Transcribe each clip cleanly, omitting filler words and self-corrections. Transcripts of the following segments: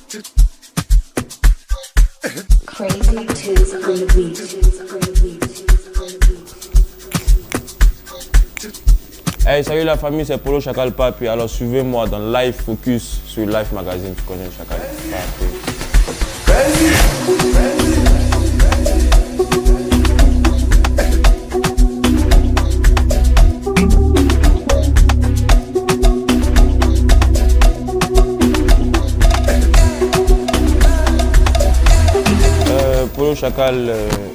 Crazy tunes on the beat. Hey, salut la famille, c'est Polo Chacal Papi. Alors suivez-moi dans Live Focus sur Life Magazine. Tu connais Chacal Papi. Polo Chacal,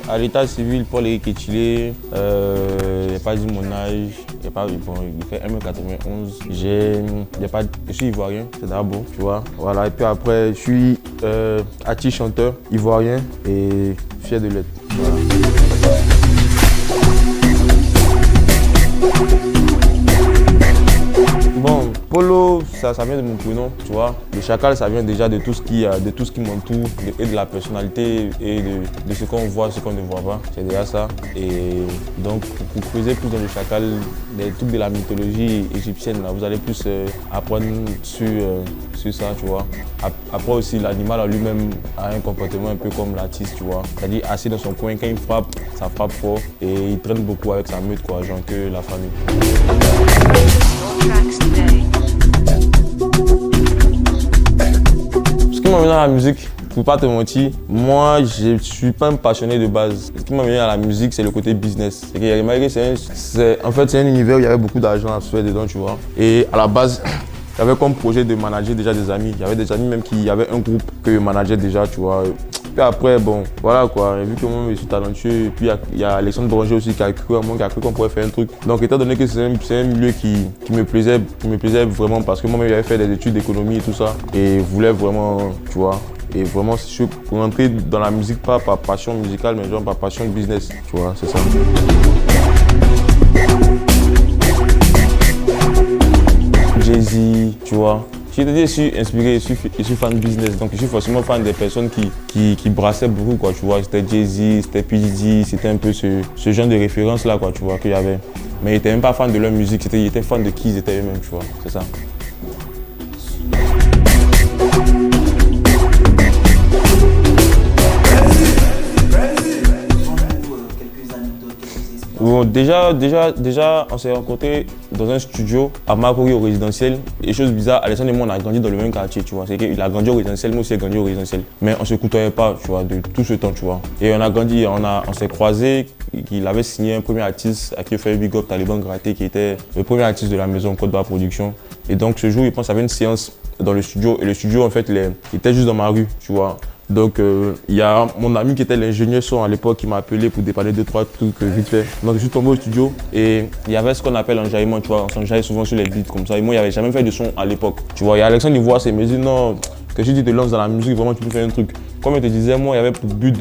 à l'état civil, Paul-Éric Etilé, il n'a pas dit mon âge, il fait 1m91, je suis ivoirien, c'est d'abord, tu vois. Voilà, et puis après, je suis artiste chanteur ivoirien et fier de l'être. Voilà. Bon, Polo, ça vient de mon prénom, tu vois. Le Chacal, ça vient déjà de tout ce qui m'entoure, et de la personnalité et de ce qu'on voit, ce qu'on ne voit pas. C'est déjà ça. Et donc, pour creuser plus dans le Chacal, des trucs de la mythologie égyptienne, là, vous allez plus apprendre sur ça, tu vois. Après aussi, l'animal en lui-même a un comportement un peu comme l'artiste, tu vois. C'est-à-dire assis dans son coin, quand il frappe, ça frappe fort. Et il traîne beaucoup avec sa meute, quoi, genre que la famille. Ce qui m'a mené à la musique, pour pas te mentir, moi je suis pas un passionné de base. Ce qui m'a mené à la musique, c'est le côté business. C'est un univers où il y avait beaucoup d'argent à se faire dedans, tu vois. Et à la base, j'avais comme projet de manager déjà des amis. Il y avait des amis même qui avaient un groupe que je manageais déjà, tu vois. Puis après, bon, voilà quoi, vu que moi je suis talentueux, et puis il y a Alexandre Boranger aussi qui a cru à moi, qui a cru qu'on pourrait faire un truc. Donc étant donné que c'est un milieu qui me plaisait vraiment parce que moi-même j'avais fait des études d'économie et tout ça, et voulais vraiment, tu vois, et vraiment je suis rentré dans la musique pas par passion musicale, mais genre par passion de business, tu vois, c'est ça. Jay-Z, tu vois. Je te dis, je suis inspiré, je suis fan de business, donc je suis forcément fan des personnes qui brassaient beaucoup, quoi, tu vois. C'était Jay-Z, c'était P. Diddy, c'était un peu ce genre de référence là, quoi, tu vois, qu'il y avait. Mais ils n'étaient même pas fan de leur musique, ils étaient fans de qui ils étaient eux-mêmes, tu vois, c'est ça. Bon, déjà, on s'est rencontrés dans un studio à Makori au résidentiel. Et chose bizarre, Alexandre et moi, on a grandi dans le même quartier, tu vois. C'est qu'il a grandi au résidentiel, moi aussi, j'ai grandi au résidentiel. Mais on ne se côtoyait pas, tu vois, de tout ce temps, tu vois. Et on a grandi, on s'est croisés. Il avait signé un premier artiste à qui il fait Big Up, Taliban Gratté, qui était le premier artiste de la maison Côte d'Ivoire Production. Et donc, ce jour, il pense qu'il y avait une séance dans le studio. Et le studio, en fait, il était juste dans ma rue, tu vois. Donc, il y a mon ami qui était l'ingénieur son à l'époque qui m'a appelé pour dépanner 2-3 trucs vite fait. Donc, je suis tombé au studio et il y avait ce qu'on appelle enjaillement, tu vois. On s'enjaille souvent sur les beats comme ça. Et moi, il n'y avait jamais fait de son à l'époque. Tu vois, et Alexandre, il voit ça, il me dit non, que si tu te lances dans la musique, vraiment, tu peux faire un truc. Comme je te disais, moi, il y avait pour but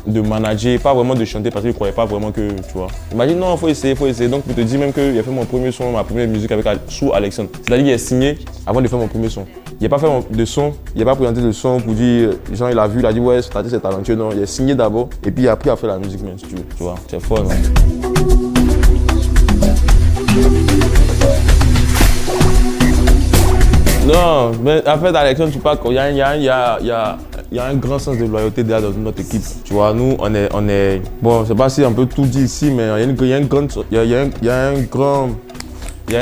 de manager, pas vraiment de chanter parce qu'il ne croyait pas vraiment que, tu vois. Il m'a dit non, il faut essayer. Donc, pour te dire même qu'il a fait mon premier son, ma première musique sous Alexandre. C'est-à-dire qu'il a signé avant de faire mon premier son. Il n'a pas fait de son, il n'a pas présenté de son pour dire, genre il a vu, il a dit ouais, cet artiste c'est talentueux. Non, il a signé d'abord et puis après il a fait la musique même, si tu veux. Tu vois, c'est fort, non? Non, mais en fait, Alexandre, tu parles, il y a un grand sens de loyauté derrière dans notre équipe. Tu vois, nous, on est bon, je sais pas si on peut tout dire ici, mais il y a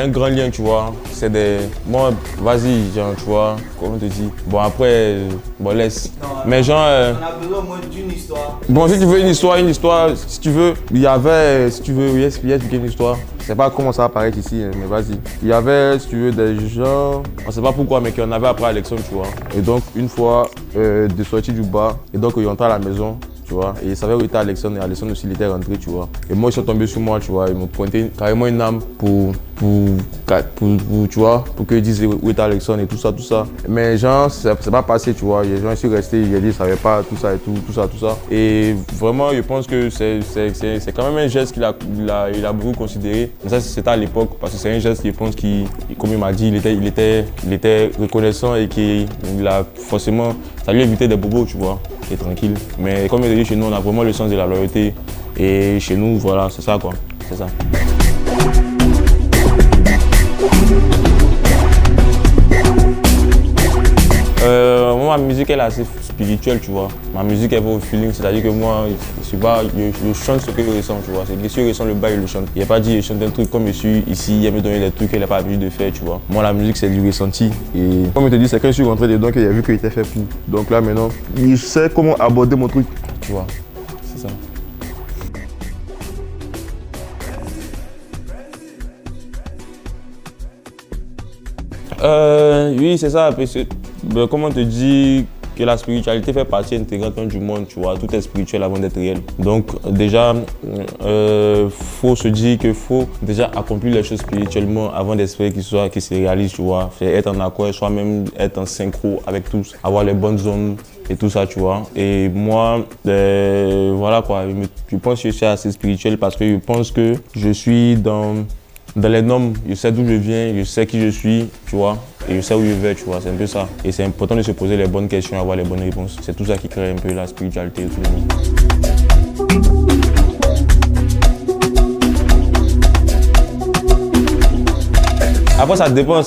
un grand lien, tu vois. C'est des... Moi, vas-y, genre, tu vois, comment on te dit. Bon, après, bon, laisse. Non, mais genre... on a besoin au moins d'une histoire. Bon, si tu veux une histoire, si tu veux, il y avait, si tu veux, oui, expliquer une histoire. Je sais pas comment ça va paraître ici, mais vas-y. Il y avait, si tu veux, des gens, on sait pas pourquoi, mais qu'on avait après Alexandre, tu vois. Et donc, une fois, de sortir du bar, et donc, il rentrait à la maison. Tu vois, et il savait où était Alexandre, et Alexandre aussi il était rentré, tu vois. Et moi, ils sont tombés sur moi, tu vois, ils m'ont pointé carrément une âme pour tu vois, pour qu'ils disent où était Alexandre et tout ça. Mais genre, c'est pas passé, tu vois. Les gens sont restés, ils ont dit, ils savaient pas tout ça et tout ça. Et vraiment, je pense que c'est quand même un geste qu'il a beaucoup considéré. Mais ça, c'était à l'époque, parce que c'est un geste, je pense, comme il m'a dit, il était reconnaissant et qu'il a forcément, ça lui évitait des bobos, tu vois, et tranquille. Mais comme il a dit, chez nous, on a vraiment le sens de la loyauté. Et chez nous, voilà, c'est ça, quoi. C'est ça. Moi, moi, ma musique, elle est assez spirituelle, tu vois. Ma musique, elle va au feeling, c'est-à-dire que moi, je sais pas, je chante ce que je ressens, tu vois. C'est que si je ressens le bas, je le chante. Il n'y a pas dit, je chante un truc comme je suis ici, il me donner des trucs qu'elle n'a pas l'habitude de faire, tu vois. Moi, la musique, c'est du ressenti. Et comme je te dis, c'est quand je suis rentré dedans qu'il a vu qu'il était fait pour. Donc là, maintenant, je sais comment aborder mon truc, tu vois. C'est ça. Oui, c'est ça. Comment on te dit que la spiritualité fait partie intégrante du monde, tu vois. Tout est spirituel avant d'être réel. Donc déjà, faut se dire qu'il faut déjà accomplir les choses spirituellement avant d'espérer qu'ils se réalisent, tu vois. Être en accord, soi-même être en synchro avec tous, avoir les bonnes zones et tout ça, tu vois. Et moi, voilà quoi, je pense que je suis assez spirituel parce que je pense que je suis dans les normes, je sais d'où je viens, je sais qui je suis, tu vois, et je sais où je vais, tu vois, c'est un peu ça. Et c'est important de se poser les bonnes questions, avoir les bonnes réponses. C'est tout ça qui crée un peu la spiritualité et tout. Après, ça dépend.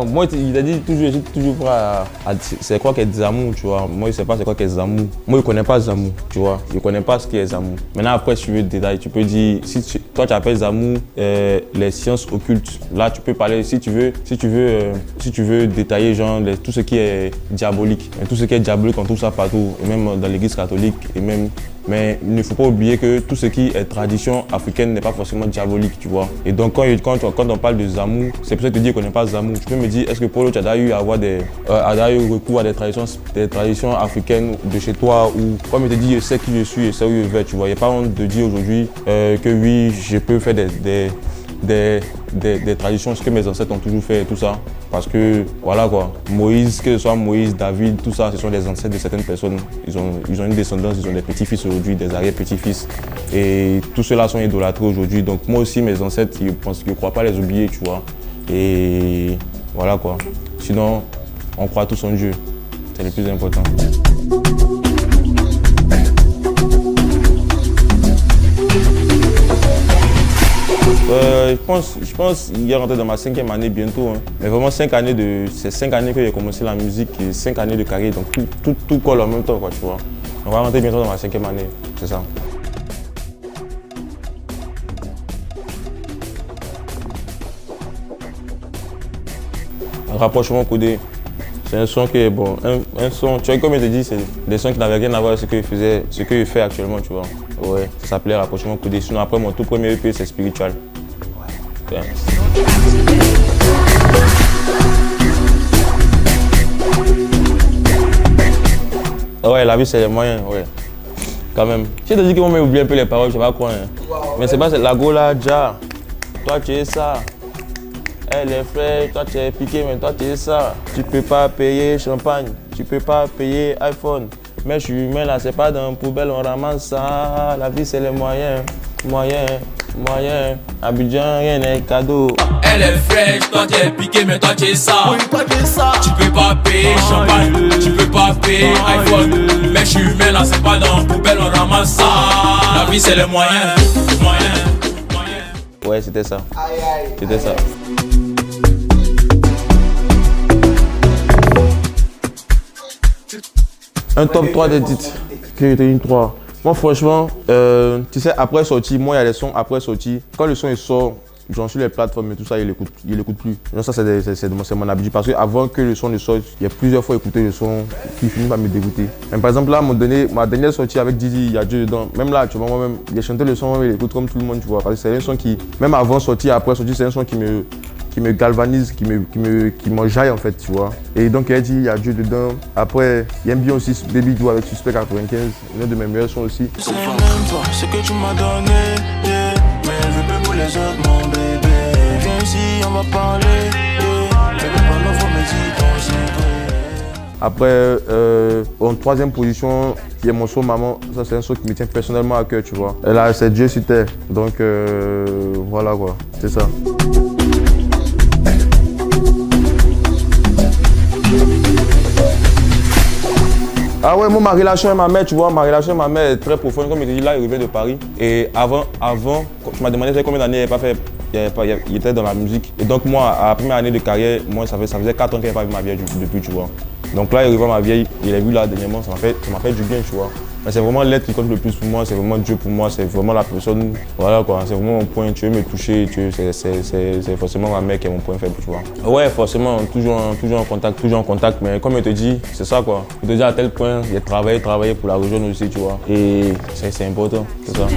Moi, il a dit toujours, je suis toujours prêt à c'est quoi qu'être Zamou, tu vois. Moi, je sais pas c'est quoi qu'être Zamou. Moi, je connais pas Zamou, tu vois. Je connais pas ce qu'est Zamou. Maintenant, après, si tu veux détailler, tu peux dire, toi, tu appelles Zamou les sciences occultes. Là, tu peux parler, si tu veux détailler, genre, tout ce qui est diabolique. Et tout ce qui est diabolique, on trouve ça partout. Et même dans l'église catholique, mais il ne faut pas oublier que tout ce qui est tradition africaine n'est pas forcément diabolique, tu vois. Et donc quand on parle de Zamou, c'est pour ça que je te dis qu'on n'est pas Zamou. Tu peux me dire, est-ce que Polo, tu as eu recours à des traditions africaines de chez toi ou comme je te dis, je sais qui je suis et sais où je vais, tu vois. Il n'y a pas honte de dire aujourd'hui que oui, je peux faire des traditions, ce que mes ancêtres ont toujours fait et tout ça. Parce que, voilà quoi, Moïse, que ce soit Moïse, David, tout ça, ce sont des ancêtres de certaines personnes. Ils ont une descendance, ils ont des petits-fils aujourd'hui, des arrière-petits-fils. Et tous ceux-là sont idolâtrés aujourd'hui. Donc moi aussi, mes ancêtres, je ne crois pas les oublier, tu vois. Et voilà quoi. Sinon, on croit tous en Dieu. C'est le plus important. Je pense qu'il est rentré dans ma 5e année bientôt. Hein. Mais vraiment c'est 5 années que j'ai commencé la musique et 5 années de carrière. Donc tout colle en même temps, quoi, tu vois. On va rentrer bientôt dans ma 5e année, c'est ça. Un rapprochement codé. C'est un son qui est bon. Un son, tu vois, comme je te dis, c'est des sons qui n'avaient rien à voir avec ce que je fais actuellement, tu vois. Ouais, ça s'appelait rapprochement codé. Sinon, après, mon tout premier EP, c'est spiritual. Ouais. Ouais, la vie, c'est les moyens, ouais. Quand même. Si je te dis que moi, j'ai oublié un peu les paroles, je sais pas quoi. Hein. Mais c'est pas la gola, ja. Toi, tu es ça. Elle est fraîche, toi tu es piqué, mais toi tu es ça. Tu peux pas payer champagne, tu peux pas payer iPhone. Mais je suis humain là, c'est pas dans une poubelle, on ramasse ça. La vie c'est les moyens, moyens. Abidjan, rien n'est cadeau. Elle est fraîche, toi tu es piqué, mais toi tu es ça. Oui, toi tu es ça. Tu peux pas payer champagne, tu peux pas payer iPhone. Mais je suis humain là, c'est pas dans une poubelle, on ramasse ça. La vie c'est les moyens, moyens. Ouais, c'était ça. Aïe. C'était ça. Un top 3 des titres. Une 3. Moi, franchement, tu sais, après sortie, moi, il y a des sons après sortie. Quand le son il sort, genre sur les plateformes et tout ça, il l'écoute plus. Donc ça, c'est mon habitude. Parce qu'avant que le son ne sorte, il y a plusieurs fois écouté le son qui finit par me dégoûter. Mais par exemple, là, ma dernière sortie avec Didi, il y a Dieu dedans. Même là, tu vois, moi-même, il a chanté le son, il l'écoute comme tout le monde, tu vois. Parce que c'est un son qui, même avant sortie, après sortie, c'est un son qui me galvanise, qui m'enjaille en fait, tu vois. Et donc il a dit, il y a Dieu dedans. Après, il aime bien aussi Baby Do avec Suspect 95, l'un de mes meilleurs sons aussi. C'est même pas ce que tu m'as donné, yeah. Mais elle veut plus pour les autres, mon bébé. Viens ici, on va parler, yeah. Fais pas l'offre, mais dis ton secret. Après, en 3e position, il y a mon son Maman. Ça, c'est un son qui me tient personnellement à cœur, tu vois. Et là, c'est Dieu sur terre. Donc voilà quoi, c'est ça. Ah ouais, moi, ma relation avec ma mère, tu vois, ma relation avec ma mère est très profonde. Comme je te dis, là, il revient de Paris. Et avant, tu m'as demandé combien d'années il était dans la musique. Et donc, moi, à la première année de carrière, moi, ça faisait 4 ans qu'il n'avait pas vu ma vie depuis, tu vois. Donc là, il revoit ma vieille, il a vu là dernièrement, ça m'a fait du bien, tu vois. Mais c'est vraiment l'être qui compte le plus pour moi, c'est vraiment Dieu pour moi, c'est vraiment la personne, voilà quoi, c'est vraiment mon point, tu veux me toucher, c'est forcément ma mère qui est mon point faible, tu vois. Ouais, forcément, toujours en contact, mais comme je te dis, c'est ça quoi. Je te dis à tel point, il y a travailler pour la rejoindre aussi, tu vois. Et c'est important, c'est ça.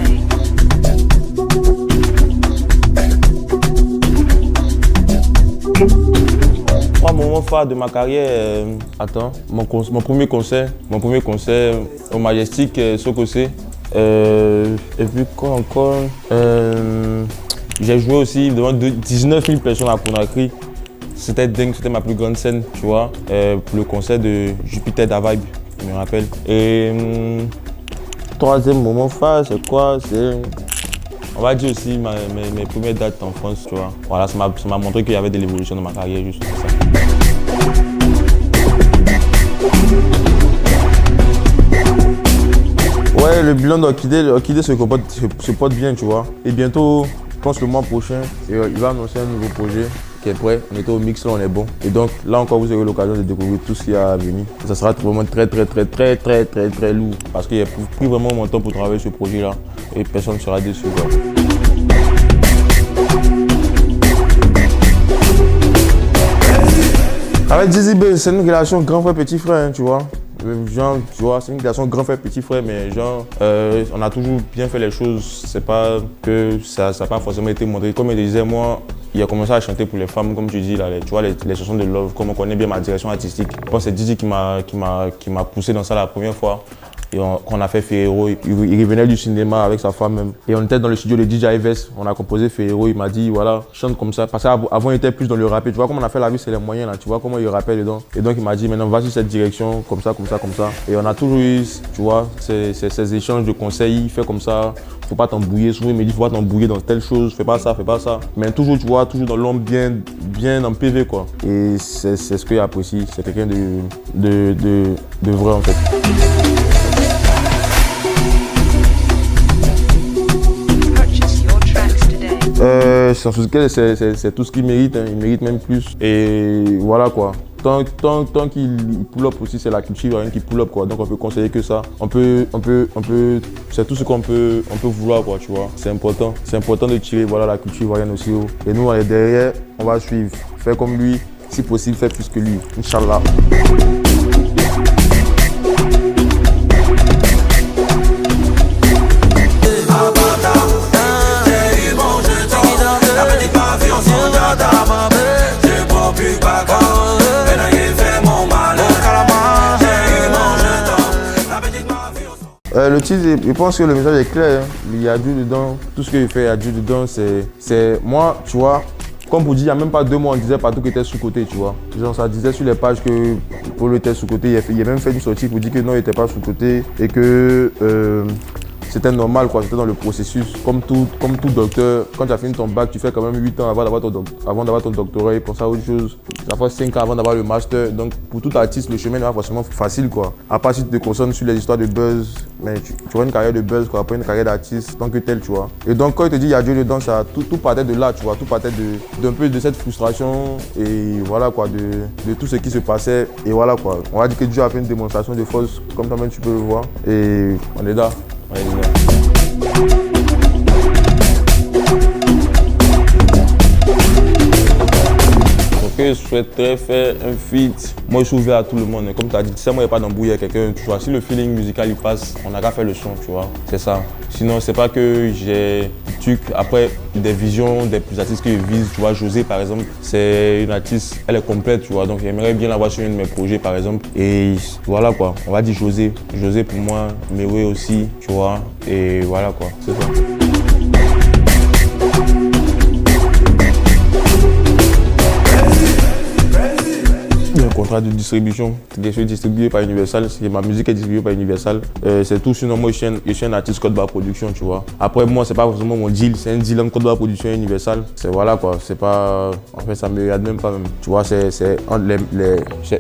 Mon moment phare de ma carrière, mon premier concert au Majestic Sokosé. Et puis quoi encore, j'ai joué aussi devant 19 000 personnes à Conakry. C'était dingue, c'était ma plus grande scène, tu vois, pour le concert de Jupiter Da Vibe, je me rappelle. Et troisième moment phare, c'est quoi? On va dire aussi mes premières dates en France, tu vois. Voilà, ça m'a montré qu'il y avait de l'évolution dans ma carrière, juste ça. Ouais, le bilan d'Orchidée se porte bien, tu vois. Et bientôt, je pense le mois prochain, il va annoncer un nouveau projet qui est prêt. On était au mix, là, on est bon. Et donc, là encore, vous aurez l'occasion de découvrir tout ce qu'il y a à venir. Et ça sera vraiment très lourd. Parce qu'il a pris vraiment mon temps pour travailler ce projet-là. Et personne ne sera déçu, quoi. Avec Dizzy B, c'est une relation grand frère, petit frère, hein, tu vois. Genre, tu vois, c'est une relation grand frère, petit frère, mais genre, on a toujours bien fait les choses. C'est pas que ça n'a pas forcément été montré. Comme il disait, moi, il a commencé à chanter pour les femmes, comme tu dis, là, tu vois, les chansons de love, comme on connaît bien ma direction artistique. Je pense que c'est Dizzy qui m'a poussé dans ça la première fois. Et quand on a fait Ferrero, il revenait du cinéma avec sa femme même. Et on était dans le studio de DJ Ives, on a composé Ferrero, il m'a dit voilà, chante comme ça. Parce qu'avant il était plus dans le rap. Tu vois comment on a fait La Vie c'est les moyens là, tu vois comment il rappelle dedans. Et donc il m'a dit maintenant va sur cette direction, comme ça. Et on a toujours eu, tu vois, ces échanges de conseils, il fait comme ça, faut pas t'embrouiller. Souvent il me dit faut pas t'embrouiller dans telle chose, fais pas ça. Mais toujours, tu vois, toujours dans l'ombre bien en PV quoi. Et c'est ce que j'apprécie, c'est quelqu'un de vrai en fait. C'est tout ce qu'il mérite, hein. Il mérite même plus. Et voilà quoi. Tant qu'il pull up aussi, c'est la culture ivoirienne qui pull up quoi. Donc on peut conseiller que ça. C'est tout ce qu'on peut vouloir quoi, tu vois. C'est important de tirer voilà la culture ivoirienne aussi haut. Et nous on est derrière, on va suivre, faire comme lui, si possible faire plus que lui. Inch'Allah. Le titre, je pense que le message est clair, hein. Il y a Dieu dedans, tout ce qu'il fait, il y a Dieu dedans, c'est moi, tu vois, comme vous dites, il n'y a même pas 2 mois, on disait partout qu'il était sous-côté, tu vois. Genre ça disait sur les pages que Polo était sous-côté, il a même fait une sortie pour dire que non, il n'était pas sous-côté et que c'était normal quoi, c'était dans le processus. Comme tout docteur, quand tu as fini ton bac, tu fais quand même 8 ans avant d'avoir ton doctorat et pour ça autre chose. Ça fait 5 ans avant d'avoir le master. Donc pour tout artiste, le chemin n'est pas forcément facile quoi. À part si tu te concentres sur les histoires de buzz, mais tu vois une carrière de buzz quoi, pas une carrière d'artiste tant que tel, tu vois. Et donc quand il te dit il y a Dieu dedans, ça tout partait de là, tu vois, tout partait d'un peu de cette frustration et voilà quoi, de tout ce qui se passait et voilà quoi. On va dire que Dieu a fait une démonstration de force comme toi-même tu peux le voir et on est là. Ok, je souhaiterais faire un feat. Moi, je suis ouvert à tout le monde. Comme tu as dit, moi, il n'y a pas d'embrouille avec quelqu'un. Tu vois, si le feeling musical il passe, on n'a qu'à faire le son, tu vois. C'est ça. Sinon, c'est pas que j'ai des trucs. Après, des visions des plus artistes que je vise. Tu vois, José, par exemple, c'est une artiste, elle est complète, tu vois. Donc, j'aimerais bien l'avoir sur un de mes projets, par exemple. Et voilà quoi. On va dire José. José pour moi, Mewe aussi, tu vois. Et voilà quoi. C'est ça. Un contrat de distribution, je suis distribué par Universal, ma musique est distribuée par Universal. C'est tout, sinon moi je suis un artiste Code Barre Production, tu vois. Après moi c'est pas forcément mon deal, c'est un deal entre Code Barre Production et Universal. C'est voilà quoi, c'est pas, en fait ça me regarde même pas même. Tu vois, c'est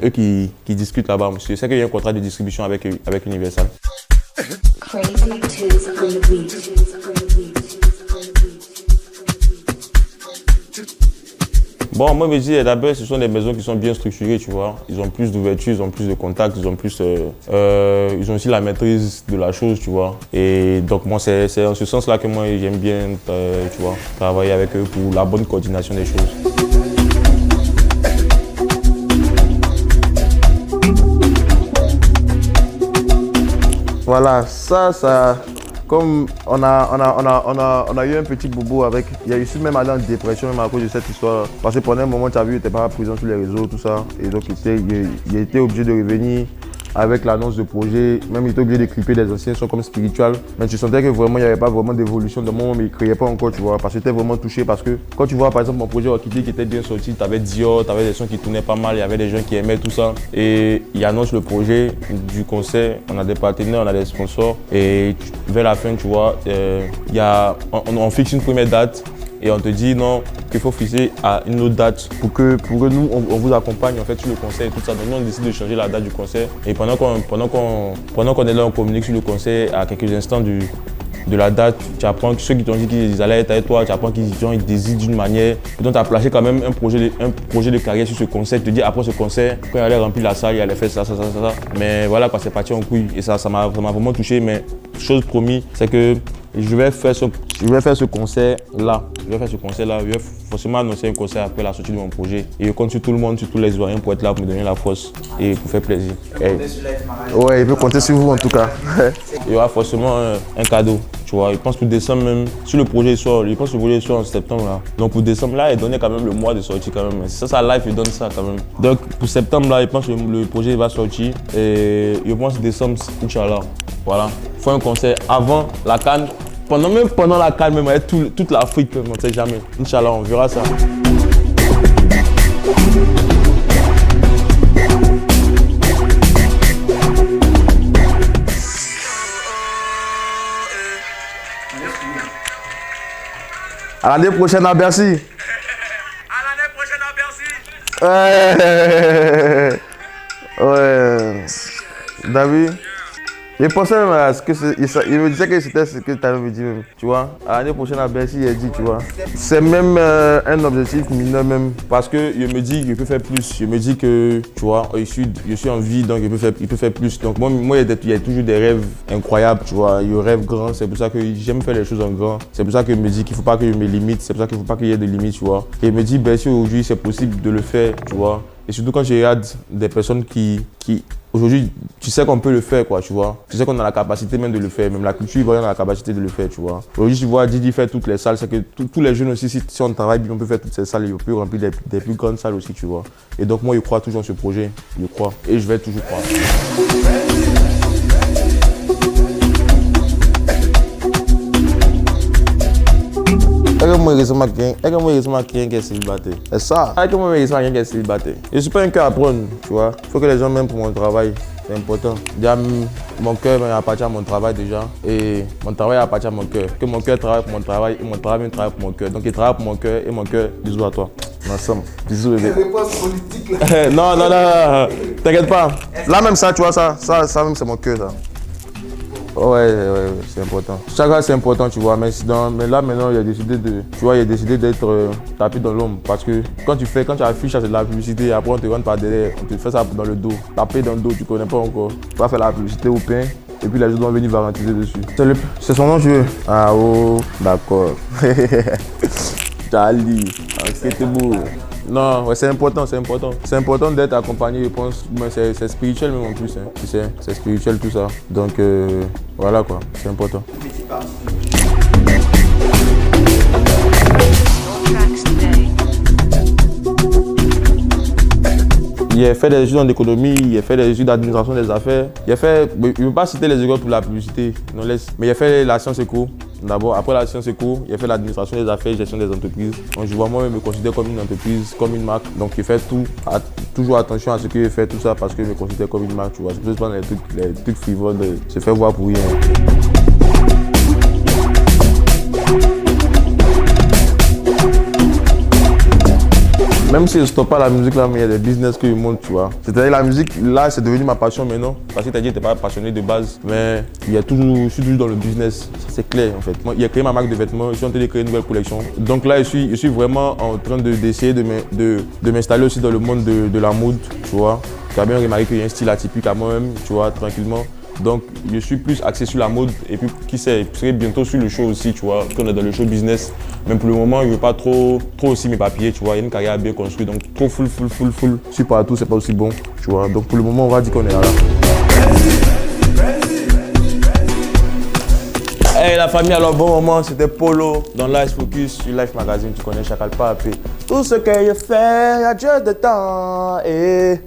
eux qui discutent là-bas. Je sais qu'il y a un contrat de distribution avec Universal. Bon, moi, je me dis, d'abord, ce sont des maisons qui sont bien structurées, tu vois. Ils ont plus d'ouverture, ils ont plus de contacts, ils ont plus... ils ont aussi la maîtrise de la chose, tu vois. Et donc, moi, c'est en ce sens-là que moi, j'aime bien, tu vois, travailler avec eux pour la bonne coordination des choses. Voilà, ça, comme on a eu un petit bobo avec, il y a eu même allé en dépression même à cause de cette histoire. Parce que pendant un moment, tu as vu, il n'était pas présent sur les réseaux, tout ça. Et donc, il était obligé de revenir avec l'annonce de projet. Même il était obligé de clipper des anciens sons comme Spiritual. Mais tu sentais que vraiment, il n'y avait pas vraiment d'évolution de moment, mais il ne créait pas encore, tu vois. Parce que tu étais vraiment touché. Parce que quand tu vois, par exemple, mon projet Wakiti qui était bien sorti, tu avais Dior, tu avais des sons qui tournaient pas mal, il y avait des gens qui aimaient tout ça. Et il annonce le projet du concert. On a des partenaires, on a des sponsors. Et vers la fin, tu vois, on fixe une première date. Et on te dit non, qu'il faut fixer à une autre date pour que nous, on vous accompagne en fait sur le concert et tout ça. Donc nous, on décide de changer la date du concert. Et pendant qu'on est là, on communique sur le concert à quelques instants de la date. Tu apprends que ceux qui t'ont dit qu'ils allaient être avec toi, tu apprends qu'ils désirent d'une manière. Et donc tu as placé quand même un projet de carrière sur ce concert. Tu te dis après ce concert, quand il allait remplir la salle, il allait faire ça. Mais voilà, c'est parti en couille. Et ça m'a vraiment touché. Mais chose promis, c'est que je vais faire ce concert-là. Je vais forcément annoncer un concert après la sortie de mon projet. Et je compte sur tout le monde, sur tous les Ivoiriens pour être là, pour me donner la force et pour faire plaisir. Ouais, il peut compter sur vous en tout cas. Il y aura forcément un cadeau. Tu vois, je pense pour décembre même, si le projet sort, je pense que le projet sort en septembre là. Donc pour décembre là, il donnait quand même le mois de sortie quand même. C'est ça live, il donne ça quand même. Donc pour septembre là, je pense que le projet va sortir. Et je pense décembre, Inch'Allah. Voilà. Il faut un concert avant la CAN. Pendant la CAN même, avec toute l'Afrique, on ne sait jamais. Inch'Allah, on verra ça. À l'année prochaine à Bercy. À l'année prochaine à Bercy. Ouais. David. Je pensais même à ce que il me disait que c'était ce que tu avais dit même, tu vois. À l'année prochaine à Bercy, il a dit, tu vois. C'est même un objectif mineur même. Parce que je me dis que je peux faire plus. Je me dis que, tu vois, je suis en vie, donc il peut faire plus. Donc moi il y a toujours des rêves incroyables, tu vois. Je rêve grand, c'est pour ça que j'aime faire les choses en grand. C'est pour ça que je me dis qu'il ne faut pas que je me limite, c'est pour ça qu'il ne faut pas qu'il y ait de limites, tu vois. Et je me dis, Bercy aujourd'hui, c'est possible de le faire, tu vois. Et surtout quand je regarde des personnes qui aujourd'hui, tu sais qu'on peut le faire, quoi, tu vois. Tu sais qu'on a la capacité même de le faire. Même la culture ivoirienne a la capacité de le faire, tu vois. Aujourd'hui, tu vois Didi faire toutes les salles. C'est que tous les jeunes aussi, si on travaille bien, on peut faire toutes ces salles. On peut remplir des plus grandes salles aussi, tu vois. Et donc, moi, je crois toujours en ce projet. Je crois. Et je vais toujours croire. Est-ce ça. Je suis pas un cœur à prendre, tu vois. Il faut que les gens m'aiment pour mon travail. C'est important. Déjà, mon cœur appartient à mon travail déjà. Et mon travail appartient à mon cœur. Que mon cœur travaille pour mon travail et mon travail même travaille pour mon cœur. Donc il travaille pour mon cœur et mon cœur, bisous à toi. Ensemble. Bisous bébé. Réponse politique là. Non, t'inquiète pas. Là même ça, tu vois, ça même c'est mon cœur ça. Ouais, c'est important. Chacun c'est important, tu vois, mais là maintenant il a décidé d'être tapis dans l'ombre parce que quand tu affiches ça c'est de la publicité, après on te rentre par derrière, on te fait ça dans le dos, taper dans le dos, tu connais pas encore. Tu vas faire la publicité au pain et puis les gens vont venir varentiser dessus. C'est son nom, tu veux? Ah oh, d'accord. Charlie, c'était beau. Non, ouais, c'est important. C'est important d'être accompagné, je pense. Mais c'est spirituel même en plus, hein, tu sais. C'est spirituel tout ça. Donc voilà quoi, c'est important. Il a fait des études en économie, il a fait des études d'administration des affaires. Je ne veux pas citer les écoles pour la publicité, mais il a fait la science éco. D'abord, après la science éco, il a fait l'administration des affaires et gestion des entreprises. Donc je vois moi-même me considère comme une entreprise, comme une marque. Donc il fait toujours attention à ce qu'il fait, tout ça parce que je me considère comme une marque, tu vois. Je peux pas prendre les trucs frivoles de se faire voir pour rien. Même si je stoppe pas la musique là, mais il y a des business que je monte, tu vois. C'est-à-dire la musique, là, c'est devenu ma passion maintenant. Parce que tu as dit que tu n'es pas passionné de base. Mais je suis toujours dans le business. C'est clair en fait. Moi, il a créé ma marque de vêtements. Je suis en train de créer une nouvelle collection. Donc là, je suis vraiment en train d'essayer de m'installer aussi dans le monde de la mode, tu vois. Tu as bien remarqué qu'il y a un style atypique à moi-même, tu vois, tranquillement. Donc, je suis plus axé sur la mode et puis, qui sait, je serai bientôt sur le show aussi, tu vois, parce qu'on est dans le show business. Même pour le moment, je ne veux pas trop aussi mes papiers, tu vois, il y a une carrière bien construite, donc trop full. Je suis partout, c'est pas aussi bon, tu vois. Donc, pour le moment, on va dire qu'on est là. Hey la famille, alors bon moment, c'était Polo dans Life Focus sur Life Magazine, tu connais Chacal Papé. Tout ce que je fais, il y a Dieu de temps et...